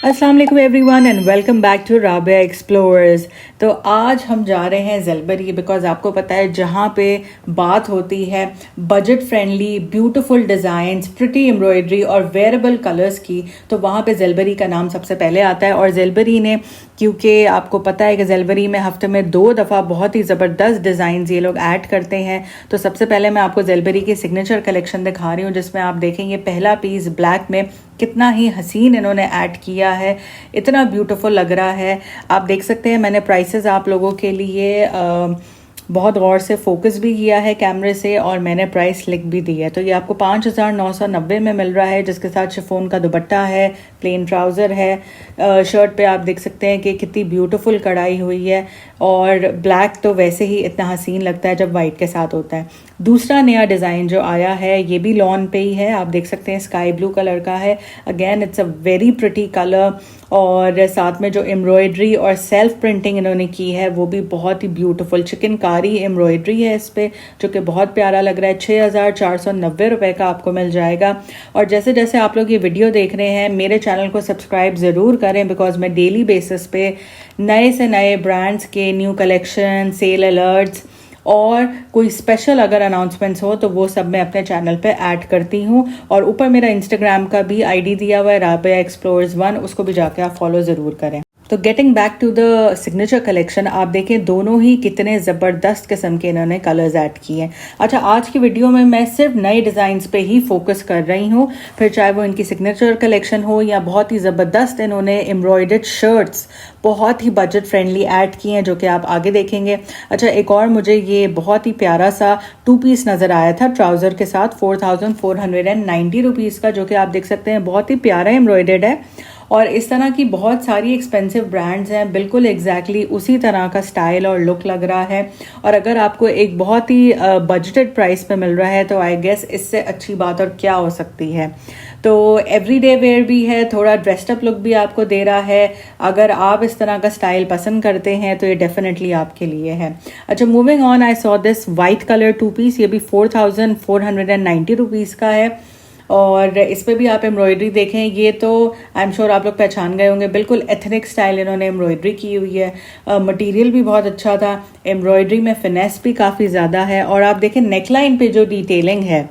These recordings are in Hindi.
अस्सलाम वालेकुम everyone and welcome back to Rabia explorers. तो आज हम जा रहे हैं ज़ेलबरी बिकॉज़ आपको पता है जहाँ पे बात होती है budget friendly beautiful designs pretty embroidery और वेयरेबल कलर्स की, तो वहाँ पे ज़ेलबरी का नाम सबसे पहले आता है। और ज़ेलबरी ने, क्योंकि आपको पता है कि ज़ेलबरी में हफ्ते में 2 दफ़ा बहुत ही ज़बरदस्त डिज़ाइंस ये लोग ऐड करते हैं। तो सबसे पहले मैं आपको ज़ेलबरी की सिग्नेचर कलेक्शन दिखा रही हूँ, जिसमें आप देखेंगे पहला पीस ब्लैक में कितना ही हसीन इन्होंने ऐड किया है, इतना ब्यूटीफुल लग रहा है। आप देख सकते हैं मैंने प्राइसेस आप लोगों के लिए बहुत गौर से फोकस भी किया है कैमरे से, और मैंने प्राइस लिख भी दी है। तो ये आपको 5,990 में मिल रहा है, जिसके साथ शिफॉन का दुपट्टा है, प्लेन ट्राउज़र है। शर्ट पे आप देख सकते हैं कि कितनी ब्यूटीफुल कढ़ाई हुई है, और ब्लैक तो वैसे ही इतना हसीन लगता है जब वाइट के साथ होता है। दूसरा नया डिज़ाइन जो आया है ये भी लॉन पे ही है, आप देख सकते हैं स्काई ब्लू कलर का है। Again it's a very pretty colour, और साथ में जो एम्ब्रॉयडरी और सेल्फ प्रिंटिंग इन्होंने की है वो भी बहुत ही ब्यूटीफुल चिकनकारी एम्ब्रॉयडरी है इस पर, जो कि बहुत प्यारा लग रहा है। 6,490 रुपये का आपको मिल जाएगा। और जैसे जैसे आप लोग ये वीडियो देख रहे हैं मेरे चैनल को सब्सक्राइब ज़रूर करें, बिकॉज मैं डेली बेसिस पे नए से नए ब्रांड्स के न्यू कलेक्शन, सेल अलर्ट्स और कोई स्पेशल अगर अनाउंसमेंट्स हो तो वो सब मैं अपने चैनल पे ऐड करती हूँ। और ऊपर मेरा इंस्टाग्राम का भी आईडी दिया हुआ है राबिया एक्सप्लोरर्स 1, उसको भी जाके आप फॉलो ज़रूर करें। तो getting back to the signature collection, आप देखें दोनों ही कितने ज़बरदस्त किस्म के इन्होंने कलर्स ऐड किए हैं। अच्छा, आज की वीडियो में मैं सिर्फ नए डिज़ाइंस पे ही फोकस कर रही हूँ, फिर चाहे वो इनकी सिग्नेचर कलेक्शन हो या बहुत ही ज़बरदस्त इन्होंने एम्ब्रॉयडर्ड शर्ट्स बहुत ही बजट फ्रेंडली ऐड किए हैं, जो कि आप आगे देखेंगे। अच्छा, एक और मुझे ये बहुत ही प्यारा सा 2 पीस नज़र आया था ट्राउज़र के साथ 4,490 रुपीज़ का, जो कि आप देख सकते हैं बहुत ही प्यारा एम्ब्रॉयडर्ड है। और इस तरह की बहुत सारी एक्सपेंसिव ब्रांड्स हैं, बिल्कुल एग्जैक्टली उसी तरह का स्टाइल और लुक लग रहा है। और अगर आपको एक बहुत ही बजटेड प्राइस पे मिल रहा है तो आई गेस इससे अच्छी बात और क्या हो सकती है। तो एवरीडे वेयर भी है, थोड़ा ड्रेस्ड अप लुक भी आपको दे रहा है। अगर आप इस तरह का स्टाइल पसंद करते हैं तो ये डेफिनेटली आपके लिए है। अच्छा, moving on, I saw this white colour 2 piece, ये भी 4,490 रुपीज़ का है। और इस पर भी आप एम्ब्रॉयडरी देखें, ये तो आई एम श्योर आप लोग पहचान गए होंगे, बिल्कुल एथनिक स्टाइल इन्होंने एम्ब्रॉयडरी की हुई है। मटेरियल भी बहुत अच्छा था, एम्ब्रॉयडरी में फिनेस भी काफ़ी ज़्यादा है। और आप देखें नेकलाइन पे जो डिटेलिंग है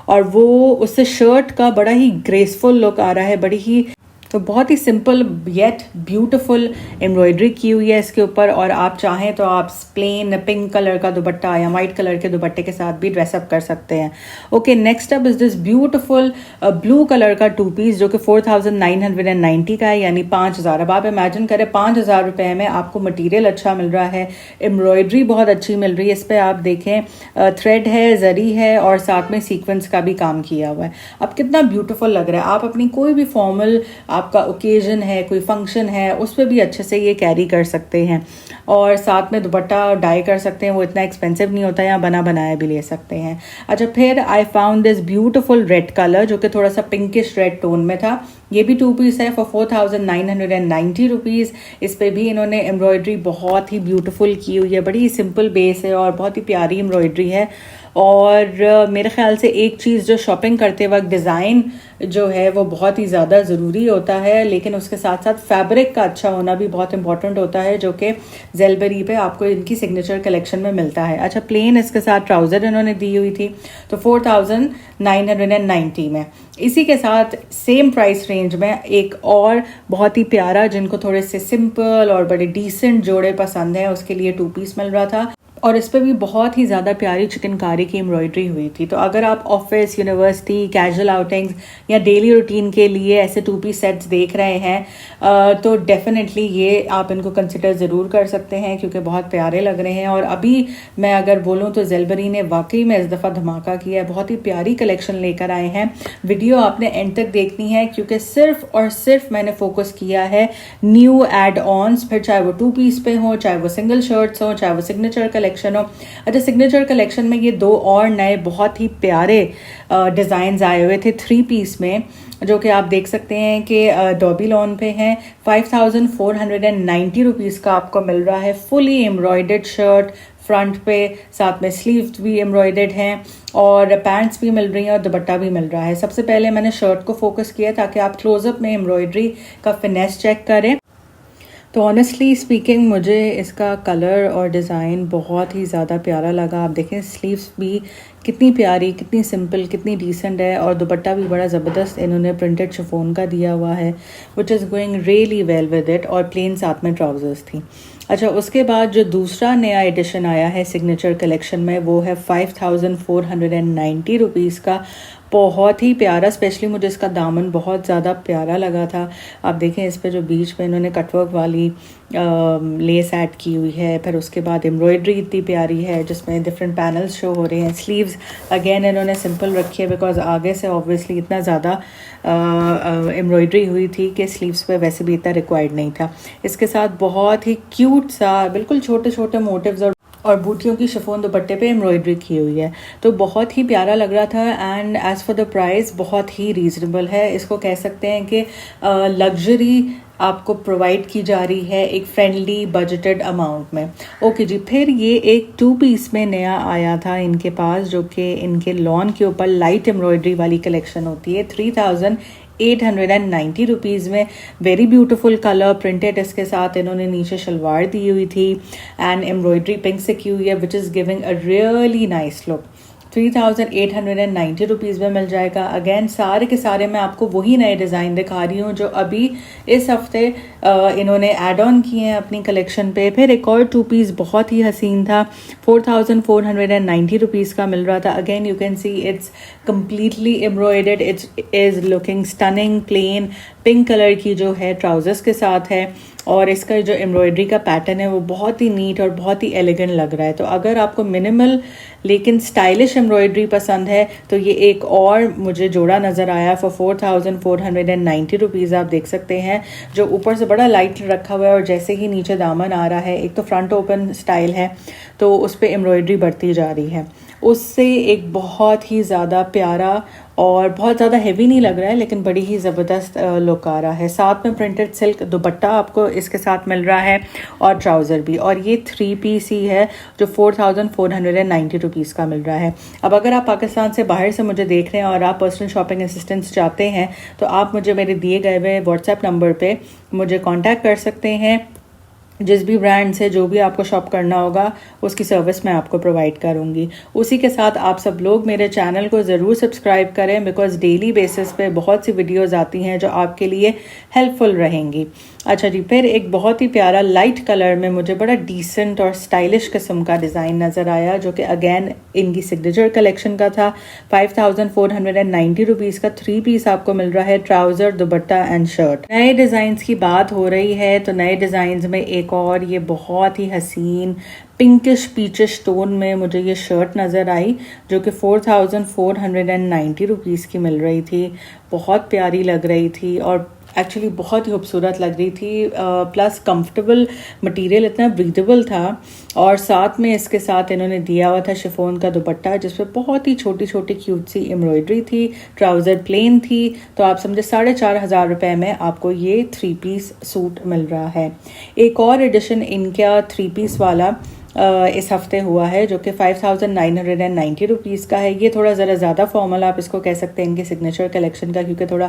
और वो उससे शर्ट का बड़ा ही ग्रेसफुल लुक आ रहा है, बड़ी ही, तो बहुत ही सिंपल येट ब्यूटीफुल एम्ब्रॉयडरी की हुई है इसके ऊपर। और आप चाहें तो आप प्लेन पिंक कलर का दुपट्टा या वाइट कलर के दुपट्टे के साथ भी ड्रेसअप कर सकते हैं। Okay, next up is this beautiful blue colour का 2 पीस, जो कि 4,990 का है, यानी 5,000। अब आप इमेजिन करें 5,000 रुपये में आपको मटीरियल अच्छा मिल रहा है, एम्ब्रॉयडरी बहुत अच्छी मिल रही है। इस पर आप देखें थ्रेड है, जरी है, और साथ में सीक्वेंस का भी काम किया हुआ है। अब कितना ब्यूटीफुल लग रहा है। आप अपनी कोई भी फॉर्मल आपका ओकेजन है, कोई फंक्शन है, उस पर भी अच्छे से ये कैरी कर सकते हैं। और साथ में दुपट्टा डाई कर सकते हैं, वो इतना एक्सपेंसिव नहीं होता, या बना बनाया भी ले सकते हैं। अच्छा, फिर I found this beautiful red colour, जो कि थोड़ा सा पिंकिश रेड टोन में था। ये भी 2 पीस है फॉर 4,990 रुपीज़। इस पर भी इन्होंने एम्ब्रॉयडरी बहुत ही ब्यूटीफुल की हुई है, बड़ी ही सिंपल बेस है और बहुत ही प्यारी एम्ब्रॉयडरी है। और मेरे ख्याल से एक चीज़ जो शॉपिंग करते वक्त डिज़ाइन जो है वो बहुत ही ज़्यादा ज़रूरी होता है, लेकिन उसके साथ साथ फैब्रिक का अच्छा होना भी बहुत इंपॉर्टेंट होता है, जो कि ज़ेलबरी पे आपको इनकी सिग्नेचर कलेक्शन में मिलता है। अच्छा, प्लेन इसके साथ ट्राउज़र इन्होंने दी हुई थी, तो 4,990 में। इसी के साथ सेम प्राइस रेंज में एक और बहुत ही प्यारा, जिनको थोड़े से सिंपल और बड़े डिसेंट जोड़े पसंद हैं, उसके लिए 2 पीस मिल रहा था। और इस पर भी बहुत ही ज़्यादा प्यारी चिकनकारी की एम्ब्रॉयडरी हुई थी। तो अगर आप ऑफिस, यूनिवर्सिटी, कैजुअल आउटिंग्स या डेली रूटीन के लिए ऐसे 2 पीस सेट्स देख रहे हैं तो डेफिनेटली ये आप इनको कंसिडर ज़रूर कर सकते हैं, क्योंकि बहुत प्यारे लग रहे हैं। और अभी मैं अगर बोलूँ तो ज़ेलबरी ने वाकई में इस दफ़ा धमाका किया है, बहुत ही प्यारी कलेक्शन लेकर आए हैं। वीडियो आपने एंड तक देखनी है, क्योंकि सिर्फ और सिर्फ मैंने फोकस किया है न्यू एड ऑन्स, फिर चाहे वो 2 पीस पे हो, चाहे वो सिंगल शर्ट्स हो, चाहे वो सिग्नेचर कलेक्शन हो। अच्छा, सिग्नेचर कलेक्शन में ये 2 और नए बहुत ही प्यारे डिज़ाइंस आए हुए थे 3 पीस में, जो कि आप देख सकते हैं कि डॉबी लॉन पे हैं। 5,490 रुपीज़ का आपको मिल रहा है फुली एम्ब्रॉयडर्ड शर्ट, फ्रंट पे, साथ में स्लीव्स भी एम्ब्रॉयडर्ड हैं और पैंट्स भी मिल रही हैं और दुपट्टा भी मिल रहा है। सबसे पहले मैंने शर्ट को फोकस किया ताकि आप क्लोजअप में एम्ब्रॉयडरी का फिनेस चेक करें। तो ऑनेस्टली स्पीकिंग मुझे इसका कलर और डिज़ाइन बहुत ही ज़्यादा प्यारा लगा। आप देखें स्लीव्स भी कितनी प्यारी, कितनी सिंपल, कितनी डिसेंट है और दुपट्टा भी बड़ा ज़बरदस्त इन्होंने प्रिंटेड शिफॉन का दिया हुआ है which is going really well with it, और प्लेन साथ में ट्राउजर्स थी। अच्छा, उसके बाद जो दूसरा नया एडिशन आया है सिग्नेचर कलेक्शन में वो है 5490 रुपीज़ का। बहुत ही प्यारा, स्पेशली मुझे इसका दामन बहुत ज़्यादा प्यारा लगा था। आप देखें इस पे जो बीच में इन्होंने कटवर्क वाली लेस ऐड की हुई है, फिर उसके बाद एम्ब्रॉयडरी इतनी प्यारी है जिसमें डिफरेंट पैनल्स शो हो रहे हैं। स्लीव्स अगेन इन्होंने सिंपल रखी है बिकॉज आगे से ऑब्वियसली इतना ज़्यादा एम्ब्रॉयडरी हुई थी कि स्लीव्स पे वैसे भी इतना रिक्वायर्ड नहीं था। इसके साथ बहुत ही क्यूट सा बिल्कुल छोटे छोटे मोटिव्स और बूटियों की शिफॉन दुपट्टे पे एम्ब्रॉयडरी की हुई है, तो बहुत ही प्यारा लग रहा था। And as for the price बहुत ही रीज़नेबल है। इसको कह सकते हैं कि लग्जरी आपको प्रोवाइड की जा रही है एक फ्रेंडली बजटेड अमाउंट में। ओके जी, फिर ये एक 2 पीस में नया आया था इनके पास जो कि इनके लॉन के ऊपर लाइट एम्ब्रॉयडरी वाली कलेक्शन होती है। 3890 रुपीज़ में वेरी ब्यूटीफुल कलर प्रिंटेड, इसके साथ इन्होंने नीचे शलवार दी हुई थी एंड एम्ब्रॉयडरी पिंक से की हुई है which is giving a really nice look. 3890 rupees में मिल जाएगा। अगेन सारे के सारे मैं आपको वही नए डिज़ाइन दिखा रही हूँ जो अभी इस हफ्ते इन्होंने ऐड ऑन किए हैं अपनी कलेक्शन पे। फिर एक और 2 पीस बहुत ही हसीन था, 4490 रुपीज़ का मिल रहा था। Again you can see it's completely embroidered, it's is looking stunning, plain pink colour की जो है ट्राउजर्स के साथ है और इसका जो एम्ब्रॉयडरी का पैटर्न है वो बहुत ही नीट और बहुत ही एलिगेंट लग रहा है। तो अगर आपको मिनिमल लेकिन स्टाइलिश एम्ब्रॉयडरी पसंद है तो ये एक और मुझे जोड़ा नज़र आया फॉर 4490 रुपीज़। आप देख सकते हैं जो ऊपर से बड़ा लाइट रखा हुआ है और जैसे ही नीचे दामन आ रहा है, एक तो फ्रंट ओपन स्टाइल है तो उस पर एम्ब्रॉयडरी बढ़ती जा रही है, उससे एक बहुत ही ज़्यादा प्यारा और बहुत ज़्यादा हेवी नहीं लग रहा है लेकिन बड़ी ही ज़बरदस्त लुक आ रहा है। साथ में प्रिंटेड सिल्क दुपट्टा आपको इसके साथ मिल रहा है और ट्राउज़र भी, और ये 3 पीस ही है जो 4490 रुपीज़ का मिल रहा है। अब अगर आप पाकिस्तान से बाहर से मुझे देख रहे हैं और आप पर्सनल शॉपिंग असिस्टेंस चाहते हैं तो आप मुझे मेरे दिए गए हुए व्हाट्सएप नंबर पे मुझे कांटेक्ट कर सकते हैं। जिस भी ब्रांड से जो भी आपको शॉप करना होगा उसकी सर्विस मैं आपको प्रोवाइड करूँगी। उसी के साथ आप सब लोग मेरे चैनल को ज़रूर सब्सक्राइब करें बिकॉज डेली बेसिस पे बहुत सी वीडियोस आती हैं जो आपके लिए हेल्पफुल रहेंगी। अच्छा जी, फिर एक बहुत ही प्यारा लाइट कलर में मुझे बड़ा डिसेंट और स्टाइलिश किस्म का डिज़ाइन नज़र आया जो कि अगेन इनकी सिग्नेचर कलेक्शन का था। 5490 रुपीज़ का 3 पीस आपको मिल रहा है, ट्राउज़र दुपट्टा एंड शर्ट। नए डिज़ाइंस की बात हो रही है तो नए डिज़ाइंस में एक और ये बहुत ही हसीन पिंकिश पीचिश टोन में मुझे ये शर्ट नज़र आई जो कि 4490 रुपीज़ की मिल रही थी। बहुत प्यारी लग रही थी और एक्चुअली बहुत ही खूबसूरत लग रही थी, प्लस कंफर्टेबल मटेरियल इतना ब्रीदेबल था और साथ में इसके साथ इन्होंने दिया हुआ था शिफॉन का दुपट्टा जिस पे बहुत ही छोटी छोटी क्यूट सी एम्ब्रॉयडरी थी। ट्राउज़र प्लेन थी, तो आप समझे 4500 रुपये में आपको ये 3 पीस सूट मिल रहा है। एक और एडिशन इनका 3 पीस वाला इस हफ्ते हुआ है जो कि 5990 रुपीज़ का है। ये थोड़ा ज़रा ज़्यादा फॉर्मल आप इसको कह सकते हैं इनके सिग्नेचर कलेक्शन का, क्योंकि थोड़ा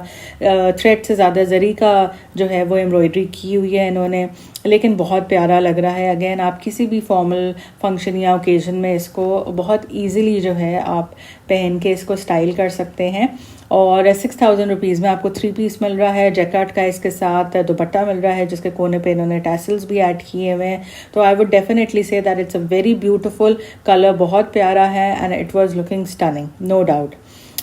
थ्रेड से ज़्यादा जरी का जो है वो एम्ब्रॉयडरी की हुई है इन्होंने, लेकिन बहुत प्यारा लग रहा है। अगेन आप किसी भी फॉर्मल फंक्शन या ओकेजन में इसको बहुत ईजिली जो है आप पहन के इसको स्टाइल कर सकते हैं। और 6000 रुपीज़ में आपको 3 पीस मिल रहा है, जैकेट का इसके साथ दुपट्टा मिल रहा है जिसके कोने पे इन्होंने टैसल्स भी ऐड किए हुए हैं। तो I would definitely say that it's a very beautiful colour, बहुत प्यारा है and it was looking stunning, no doubt.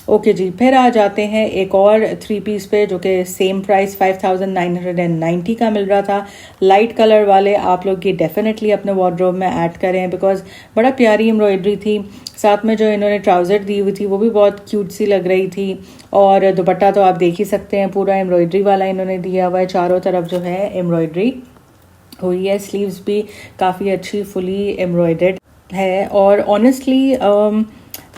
Okay जी, फिर आ जाते हैं एक और 3 पीस पे जो कि सेम प्राइस 5990 का मिल रहा था। लाइट कलर वाले आप लोग ये डेफिनेटली अपने वार्डरोब में ऐड करें बिकॉज बड़ा प्यारी एम्ब्रॉयडरी थी। साथ में जो इन्होंने ट्राउज़र दी हुई थी वो भी बहुत क्यूट सी लग रही थी और दुपट्टा तो आप देख ही सकते हैं पूरा एम्ब्रॉयडरी वाला इन्होंने दिया हुआ है, चारों तरफ जो है एम्ब्रॉयडरी हुई है। स्लीव्स भी काफ़ी अच्छी फुली एम्ब्रॉयडर्ड है और ऑनेस्टली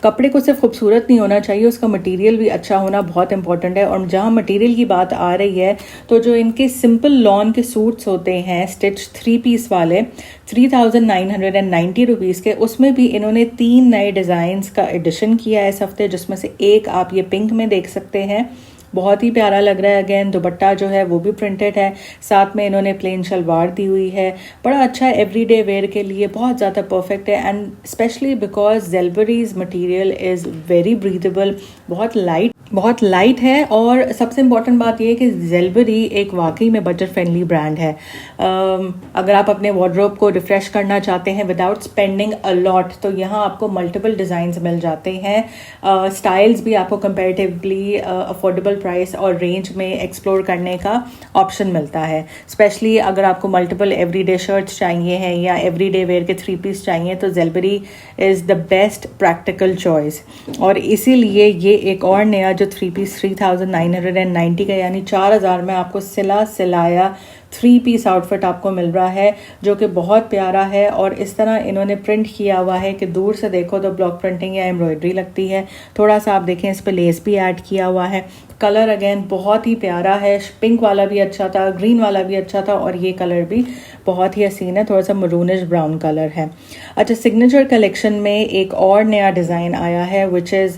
कपड़े को सिर्फ खूबसूरत नहीं होना चाहिए, उसका मटेरियल भी अच्छा होना बहुत इंपॉर्टेंट है। और जहाँ मटेरियल की बात आ रही है तो जो इनके सिंपल लॉन के सूट्स होते हैं स्टिच 3 पीस वाले 3990 रुपीज़ के, उसमें भी इन्होंने 3 नए डिज़ाइंस का एडिशन किया है इस हफ्ते, जिसमें से एक आप ये पिंक में देख सकते हैं, बहुत ही प्यारा लग रहा है। अगेन दुपट्टा जो है वो भी प्रिंटेड है, साथ में इन्होंने प्लेन शलवार दी हुई है। बड़ा अच्छा एवरीडे वेयर के लिए बहुत ज़्यादा परफेक्ट है, and specially because Zelbury's material is very breathable, बहुत लाइट है। और सबसे इम्पॉर्टेंट बात यह है कि ज़ेलबरी एक वाकई में बजट फ्रेंडली ब्रांड है। अगर आप अपने वार्डरोब को रिफ़्रेश करना चाहते हैं विदाउट स्पेंडिंग अ लॉट, तो यहाँ आपको मल्टीपल डिज़ाइंस मिल जाते हैं। स्टाइल्स भी आपको कंपैरेटिवली अफोर्डेबल प्राइस और रेंज में एक्सप्लोर करने का ऑप्शन मिलता है। स्पेशली अगर आपको मल्टीपल एवरीडे शर्ट्स चाहिए हैं या एवरीडे वेयर के 3 पीस चाहिए, तो Zelbury is the best practical choice. और इसीलिए ये एक और नया जो 3 पीस 3990 का, यानी 4000 में आपको सिलाया 3 पीस आउटफिट आपको मिल रहा है, जो कि बहुत प्यारा है। और इस तरह इन्होंने प्रिंट किया हुआ है कि दूर से देखो तो ब्लॉक प्रिंटिंग या एम्ब्रॉयडरी लगती है। थोड़ा सा आप देखें, इस पर लेस भी ऐड किया हुआ है। कलर अगेन बहुत ही प्यारा है, पिंक वाला भी अच्छा था, ग्रीन वाला भी अच्छा था, और ये कलर भी बहुत ही हसीन है, थोड़ा सा मरूनिश ब्राउन कलर है। अच्छा, सिग्नेचर कलेक्शन में एक और नया डिज़ाइन आया है which is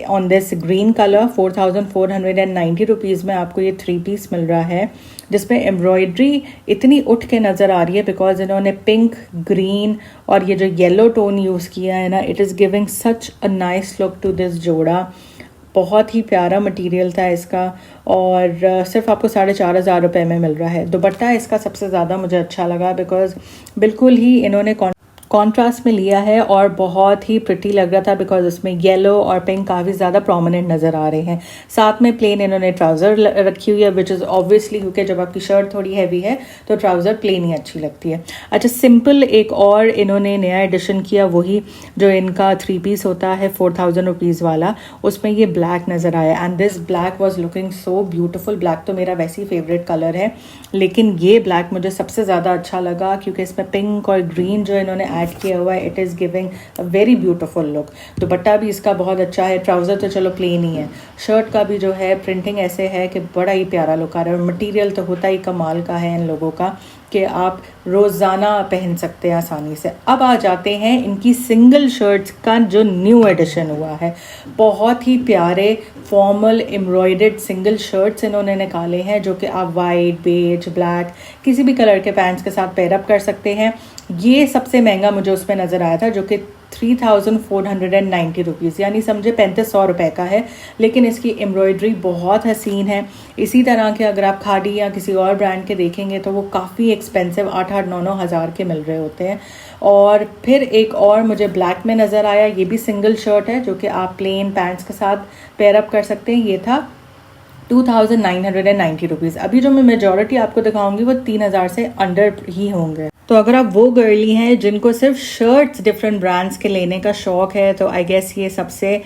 on this green colour. 4490 rupees में आपको ये 3 पीस मिल रहा है, जिसमें एम्ब्रॉयडरी इतनी उठ के नज़र आ रही है बिकॉज इन्होंने पिंक, ग्रीन और ये जो येलो टोन यूज़ किया है ना, it is giving such a nice look to this जोड़ा। बहुत ही प्यारा मटेरियल था इसका, और सिर्फ आपको 4500 रुपये में मिल रहा है। दुपट्टा इसका सबसे ज़्यादा मुझे अच्छा लगा बिकॉज बिल्कुल ही इन्होंने कॉन्ट्रास्ट में लिया है और बहुत ही प्रिटी लग रहा था बिकॉज इसमें येलो और पिंक काफ़ी ज़्यादा प्रोमिनेंट नज़र आ रहे हैं। साथ में प्लेन इन्होंने ट्राउज़र रखी हुई है, विच इज़ ऑब्वियसली क्योंकि जब आपकी शर्ट थोड़ी हैवी है तो ट्राउज़र प्लेन ही अच्छी लगती है। अच्छा, सिंपल एक और इन्होंने नया एडिशन किया, वही जो इनका 3 पीस होता है 4000 रुपीज़ वाला, उसमें ये ब्लैक नज़र आया, and this black was looking so beautiful. Black तो मेरा वैसे ही फेवरेट कलर है, लेकिन ये ब्लैक मुझे सबसे ज़्यादा अच्छा लगा क्योंकि इसमें पिंक और ग्रीन जो इन्होंने ऐड किया हुआ है, it is giving a very beautiful look. दुपट्टा भी इसका बहुत अच्छा है, ट्राउज़र तो चलो प्लेन ही है, शर्ट का भी जो है प्रिंटिंग ऐसे है कि बड़ा ही प्यारा लुक आ रहा है। और मटीरियल तो होता ही कमाल का है इन लोगों का कि आप रोज़ाना पहन सकते हैं आसानी से। अब आ जाते हैं इनकी सिंगल शर्ट्स का जो न्यू एडिशन हुआ है। बहुत ही प्यारे फॉर्मल एम्ब्रॉयडर्ड सिंगल शर्ट्स इन्होंने निकाले हैं, जो कि आप वाइट, बेज, ब्लैक किसी भी कलर के पैंट्स के साथ पेयरअप कर सकते हैं। ये सबसे महंगा मुझे उसमें नज़र आया था, जो कि 3490 रुपीज़, यानी समझे 3500 रुपये का है, लेकिन इसकी एम्ब्रॉयडरी बहुत हसीन है। इसी तरह के अगर आप खादी या किसी और ब्रांड के देखेंगे तो वो काफ़ी एक्सपेंसिव 8-9 हज़ार के मिल रहे होते हैं। और फिर एक और मुझे ब्लैक में नज़र आया, ये भी सिंगल शर्ट है जो कि आप प्लेन पैंट्स के साथ पेयरअप कर सकते हैं। ये था 2990 रुपीज़। अभी जो मैं मेजॉरिटी आपको दिखाऊंगी वो 3000 से अंडर ही होंगे। तो अगर आप वो गर्ली हैं जिनको सिर्फ शर्ट्स डिफरेंट ब्रांड्स के लेने का शौक़ है, तो आई गेस ये सबसे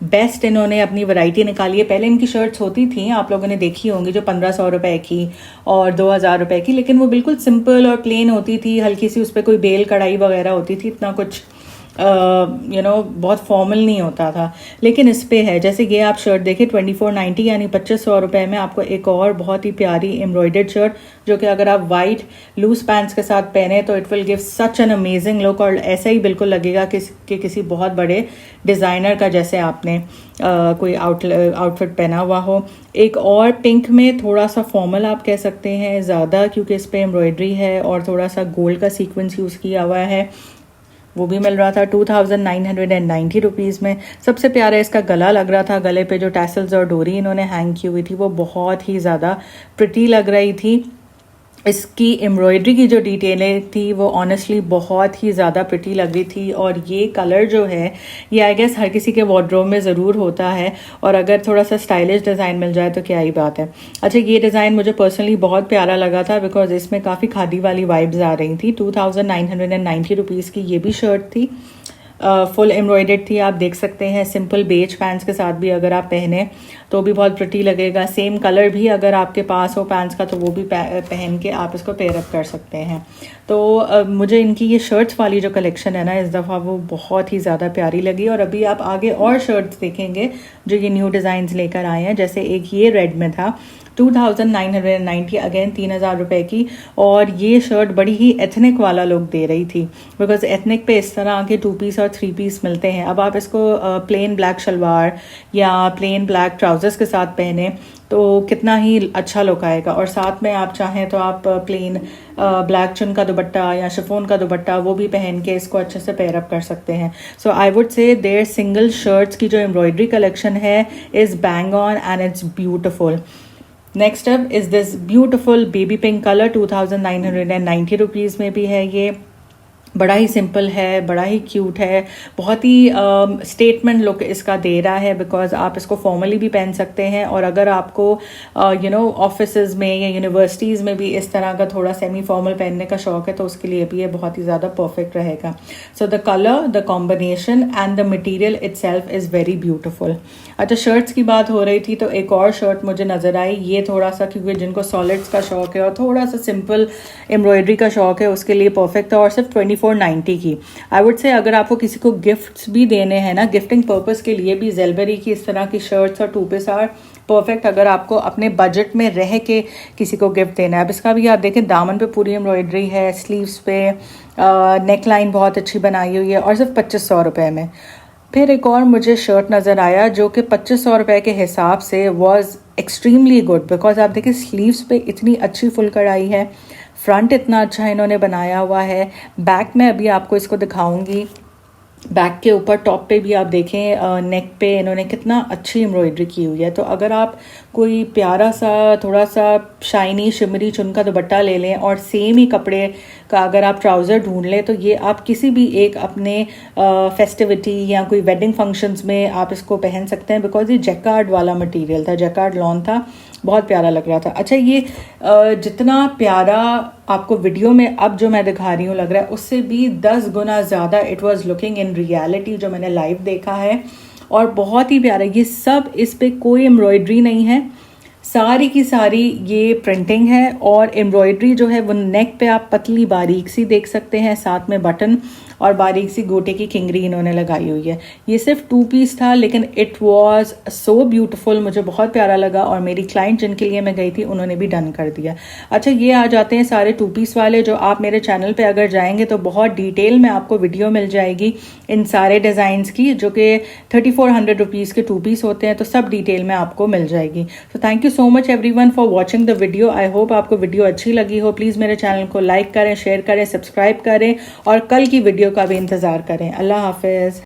बेस्ट इन्होंने अपनी वैरायटी निकाली है। पहले इनकी शर्ट्स होती थी, आप लोगों ने देखी होंगी, जो 1500 रुपये की और 2000 रुपये की, लेकिन वो बिल्कुल सिंपल और प्लेन होती थी, हल्की सी उस पर कोई बेल कढ़ाई वगैरह होती थी, इतना कुछ बहुत फॉर्मल नहीं होता था। लेकिन इस पे है, जैसे ये आप शर्ट देखिए 2490 यानी 2500 रुपये में आपको एक और बहुत ही प्यारी एम्ब्रॉयडर्ड शर्ट, जो कि अगर आप वाइट लूज पैंट्स के साथ पहने तो it will give such an amazing look, और ऐसा ही बिल्कुल लगेगा कि किसी बहुत बड़े डिज़ाइनर का जैसे आपने कोई आउटफिट पहना हुआ हो। एक और पिंक में थोड़ा सा फॉर्मल आप कह सकते हैं ज़्यादा, क्योंकि इस पर एम्ब्रॉयडरी है और थोड़ा सा गोल्ड का सीक्वेंस यूज़ किया हुआ है, वो भी मिल रहा था 2990 रुपीज़ में। सबसे प्यारा इसका गला लग रहा था, गले पे जो टैसल्स और डोरी इन्होंने हैंग की हुई थी वो बहुत ही ज़्यादा प्रिटी लग रही थी। इसकी एम्ब्रॉयडरी की जो डिटेलें थी वो ऑनेस्टली बहुत ही ज़्यादा प्रिटी लग रही थी, और ये कलर जो है ये आई गेस हर किसी के वार्डरोब में ज़रूर होता है, और अगर थोड़ा सा स्टाइलिश डिज़ाइन मिल जाए तो क्या ही बात है। अच्छा, ये डिज़ाइन मुझे पर्सनली बहुत प्यारा लगा था बिकॉज इसमें काफ़ी खादी वाली वाइब्स आ रही थी। 2990 रुपीज़ की ये भी शर्ट थी। फुल एम्ब्रॉयडर्ड थी, आप देख सकते हैं। सिंपल बेज पैंट्स के साथ भी अगर आप पहने तो भी बहुत प्रिटी लगेगा। सेम कलर भी अगर आपके पास हो पैंट्स का तो वो भी पहन के आप इसको पेयर अप कर सकते हैं। तो मुझे इनकी ये शर्ट्स वाली जो कलेक्शन है ना इस दफ़ा वो बहुत ही ज़्यादा प्यारी लगी। और अभी आप आगे और शर्ट्स देखेंगे जो ये न्यू डिज़ाइंस लेकर आए हैं। जैसे एक ये रेड में था 2990, अगेन 3000 रुपये की। और ये शर्ट बड़ी ही एथनिक वाला लुक दे रही थी, बिकॉज एथनिक पे इस तरह के 2 पीस और 3 पीस मिलते हैं। अब आप इसको प्लेन ब्लैक शलवार या प्लेन ब्लैक ट्राउजर्स के साथ पहने तो कितना ही अच्छा लुक आएगा। और साथ में आप चाहें तो आप प्लेन ब्लैक चुन का दुपट्टा या शिफोन का दुपट्टा वो भी पहन के इसको अच्छे से पेयर अप कर सकते हैं। So I would say their single shirts की जो एम्ब्रॉयडरी कलेक्शन है is bang on and it's beautiful. Next up is this beautiful baby pink colour, 2990 rupees में भी है ये। बड़ा ही सिंपल है, बड़ा ही क्यूट है, बहुत ही स्टेटमेंट लुक इसका दे रहा है, बिकॉज आप इसको फॉर्मली भी पहन सकते हैं। और अगर आपको ऑफिसेज में या यूनिवर्सिटीज़ में भी इस तरह का थोड़ा सेमी फॉर्मल पहनने का शौक है तो उसके लिए भी ये बहुत ही ज़्यादा परफेक्ट रहेगा। So the colour, the combination and the material itself is very beautiful. अच्छा, शर्ट्स की बात हो रही थी तो एक और शर्ट मुझे नज़र आई। ये थोड़ा सा, क्योंकि जिनको सॉलिड्स का शौक है और थोड़ा सा सिंपल एम्ब्रॉयडरी का शौक है उसके लिए परफेक्ट है। और सिर्फ 2490 की। आई वुड से अगर आपको किसी को गिफ्ट्स भी देने हैं ना, गिफ्टिंग पर्पस के लिए भी ज़ेलबरी की इस तरह की शर्ट्स और 2 पीस आर परफेक्ट, अगर आपको अपने बजट में रह के किसी को गिफ्ट देना है। अब इसका भी आप देखें, दामन पे पूरी एम्ब्रॉयडरी है, स्लीव्स पे नेक लाइन बहुत अच्छी बनाई हुई है और सिर्फ 2500 रुपये में। फिर एक और मुझे शर्ट नज़र आया जो कि 2500 रुपये के हिसाब से वॉज एक्सट्रीमली गुड, बिकॉज आप देखिए स्लीव्स पे इतनी अच्छी फुल कढ़ाई है, फ्रंट इतना अच्छा इन्होंने बनाया हुआ है। बैक में अभी आपको इसको दिखाऊंगी, बैक के ऊपर टॉप पे भी आप देखें नेक पे इन्होंने कितना अच्छी एम्ब्रॉयडरी की हुई है। तो अगर आप कोई प्यारा सा थोड़ा सा शाइनी शिमरी चुन का दुपट्टा ले लें और सेम ही कपड़े का अगर आप ट्राउज़र ढूंढ लें तो ये आप किसी भी एक अपने फेस्टिविटी या कोई वेडिंग फंक्शंस में आप इसको पहन सकते हैं, बिकॉज ये जैकार्ड वाला मटेरियल था, जैकार्ड लॉन था, बहुत प्यारा लग रहा था। अच्छा, ये जितना प्यारा आपको वीडियो में अब जो मैं दिखा रही हूँ लग रहा है उससे भी 10 गुना ज़्यादा it was looking in reality जो मैंने लाइव देखा है। और बहुत ही प्यारा, ये सब, इस पे कोई एम्ब्रॉयडरी नहीं है, सारी की सारी ये प्रिंटिंग है। और एम्ब्रॉयडरी जो है वो नेक पे आप पतली बारीक सी देख सकते हैं, साथ में बटन और बारीक सी गोटे की किंगरी इन्होंने लगाई हुई है। ये सिर्फ 2 पीस था लेकिन इट वाज सो ब्यूटीफुल, मुझे बहुत प्यारा लगा। और मेरी क्लाइंट जिनके लिए मैं गई थी उन्होंने भी डन कर दिया। अच्छा, ये आ जाते हैं सारे 2 पीस वाले, जो आप मेरे चैनल पे अगर जाएंगे तो बहुत डिटेल में आपको वीडियो मिल जाएगी इन सारे डिज़ाइंस की, जो कि 3400 रुपीज़ के 2 पीस होते हैं। तो सब डिटेल में आपको मिल जाएगी। तो thank you so much everyone for watching the video. I hope आपको वीडियो अच्छी लगी हो। प्लीज़ मेरे चैनल को लाइक करें, शेयर करें, सब्सक्राइब करें और कल की वीडियो का भी इंतज़ार करें। अल्लाह हाफिज़।